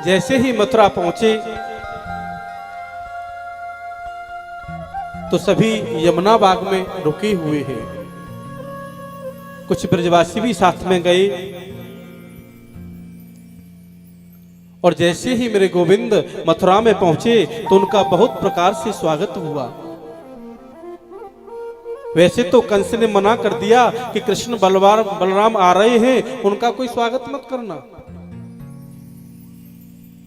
जैसे ही मथुरा पहुंचे तो सभी यमुना बाग में रुके हुए हैं। कुछ ब्रजवासी भी साथ में गए और जैसे ही मेरे गोविंद मथुरा में पहुंचे तो उनका बहुत प्रकार से स्वागत हुआ। वैसे तो कंस ने मना कर दिया कि कृष्ण बलराम आ रहे हैं, उनका कोई स्वागत मत करना।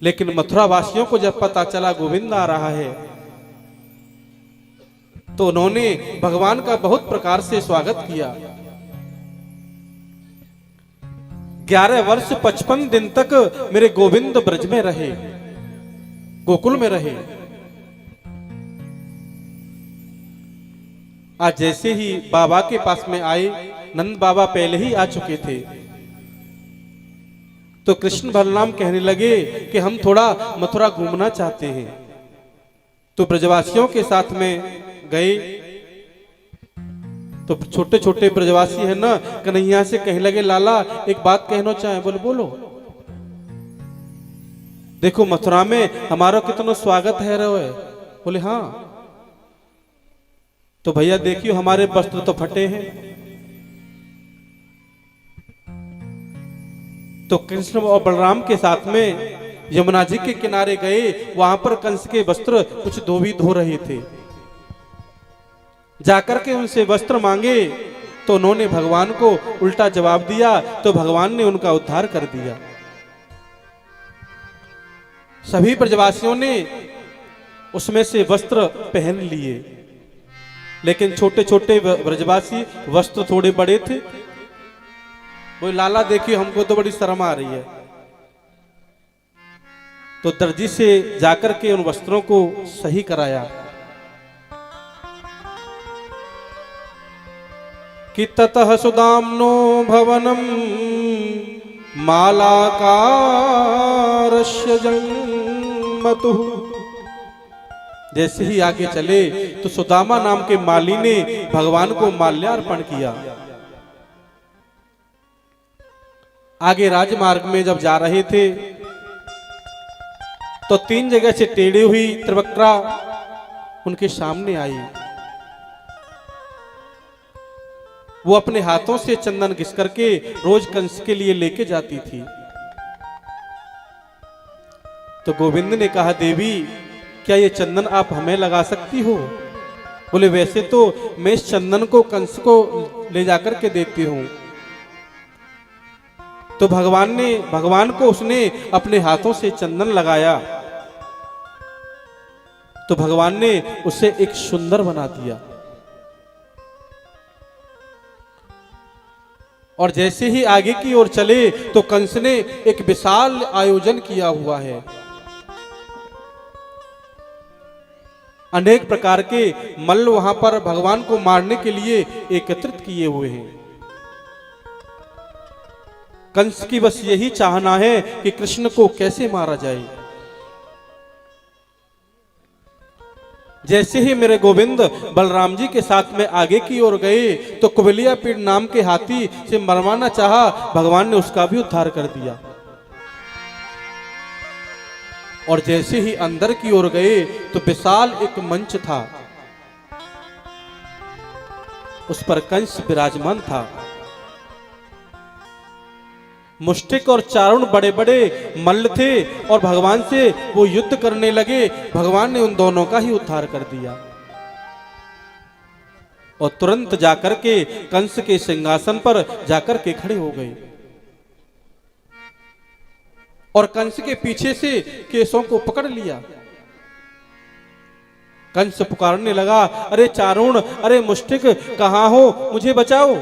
लेकिन मथुरा वासियों को जब पता चला गोविंद आ रहा है तो उन्होंने भगवान का बहुत प्रकार से स्वागत किया। 11 वर्ष 55 दिन तक मेरे गोविंद ब्रज में रहे, गोकुल में रहे। आज जैसे ही बाबा के पास में आए, नंद बाबा पहले ही आ चुके थे, तो कृष्ण बलराम कहने लगे कि हम थोड़ा मथुरा घूमना चाहते हैं। तो ब्रजवासियों के साथ में गए तो छोटे छोटे ब्रजवासी है ना, कन्हैया से कहने लगे लाला एक बात कहना चाहे। बोले बोलो। देखो मथुरा में हमारा कितना स्वागत है रहे। बोले हाँ। तो भैया देखियो हमारे वस्त्र तो फटे हैं। तो कृष्ण और बलराम के साथ में यमुना जी के किनारे गए। वहां पर कंस के वस्त्र कुछ धोबी धो रहे थे। जाकर के उनसे वस्त्र मांगे तो उन्होंने भगवान को उल्टा जवाब दिया, तो भगवान ने उनका उद्धार कर दिया। सभी ब्रजवासियों ने उसमें से वस्त्र पहन लिए, लेकिन छोटे छोटे ब्रजवासी वस्त्र थोड़े बड़े थे। वो लाला देखिए हमको तो बड़ी शर्म आ रही है। तो दर्जी से जाकर के उन वस्त्रों को सही कराया कि ततः सुदाम्नो भवनम मालाकारस्य जन्मतुः। जैसे ही आगे चले तो सुदामा नाम के माली ने भगवान को माल्यार्पण किया। आगे राजमार्ग में जब जा रहे थे तो 3 जगह से टेढ़ी हुई त्रिवक्रा उनके सामने आई। वो अपने हाथों से चंदन घिस करके रोज कंस के लिए लेके जाती थी। तो गोविंद ने कहा देवी क्या ये चंदन आप हमें लगा सकती हो? बोले वैसे तो मैं इस चंदन को कंस को ले जाकर के देती हूं। तो भगवान को उसने अपने हाथों से चंदन लगाया तो भगवान ने उसे एक सुंदर बना दिया। और जैसे ही आगे की ओर चले तो कंस ने एक विशाल आयोजन किया हुआ है। अनेक प्रकार के मल्ल वहां पर भगवान को मारने के लिए एकत्रित किए हुए हैं। कंस की बस यही चाहना है कि कृष्ण को कैसे मारा जाए। जैसे ही मेरे गोविंद बलराम जी के साथ में आगे की ओर गए तो कुबलिया पीड़ नाम के हाथी से मरवाना चाहा, भगवान ने उसका भी उद्धार कर दिया। और जैसे ही अंदर की ओर गए तो विशाल एक मंच था, उस पर कंस विराजमान था। मुष्टिक और चारुण बड़े बड़े मल्ल थे और भगवान से वो युद्ध करने लगे। भगवान ने उन दोनों का ही उद्धार कर दिया और तुरंत जाकर के कंस के सिंहासन पर जाकर के खड़े हो गए और कंस के पीछे से केसों को पकड़ लिया। कंस पुकारने लगा, अरे चारुण, अरे मुष्टिक, कहां हो, मुझे बचाओ।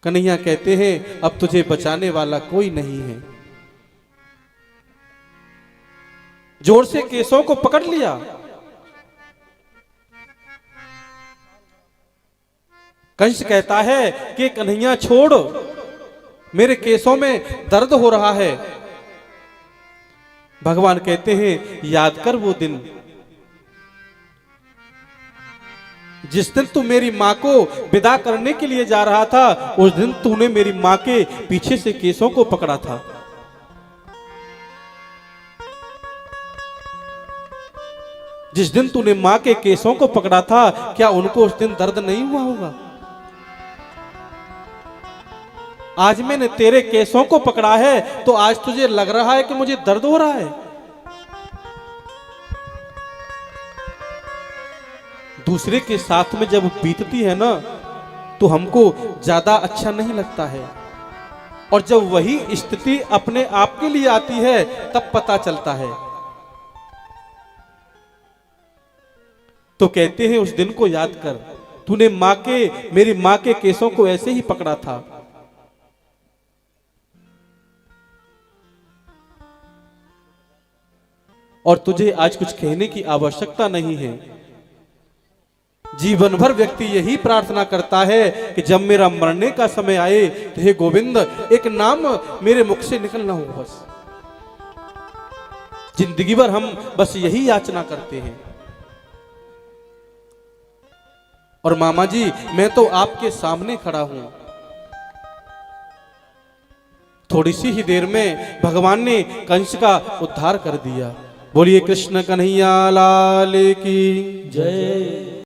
कन्हैया कहते हैं अब तुझे बचाने वाला कोई नहीं है। जोर से केसों को पकड़ लिया। कंस कहता है कि कन्हैया छोड़, मेरे केसों में दर्द हो रहा है। भगवान कहते हैं याद कर वो दिन जिस दिन तू मेरी माँ को विदा करने के लिए जा रहा था, उस दिन तूने मेरी माँ के पीछे से केसों को पकड़ा था। जिस दिन तूने मां के केसों को पकड़ा था, क्या उनको उस दिन दर्द नहीं हुआ होगा? आज मैंने तेरे केसों को पकड़ा है तो आज तुझे लग रहा है कि मुझे दर्द हो रहा है। दूसरे के साथ में जब बीतती है ना तो हमको ज्यादा अच्छा नहीं लगता है, और जब वही स्थिति अपने आप के लिए आती है तब पता चलता है। तो कहते हैं उस दिन को याद कर, तूने मेरी मां के केसों को ऐसे ही पकड़ा था। और तुझे आज कुछ कहने की आवश्यकता नहीं है। जीवन भर व्यक्ति यही प्रार्थना करता है कि जब मेरा मरने का समय आए तो हे गोविंद, एक नाम मेरे मुख से निकलना हो। बस जिंदगी भर हम बस यही याचना करते हैं। और मामा जी, मैं तो आपके सामने खड़ा हूं। थोड़ी सी ही देर में भगवान ने कंस का उद्धार कर दिया। बोलिए कृष्ण कन्हैया लाल की जय।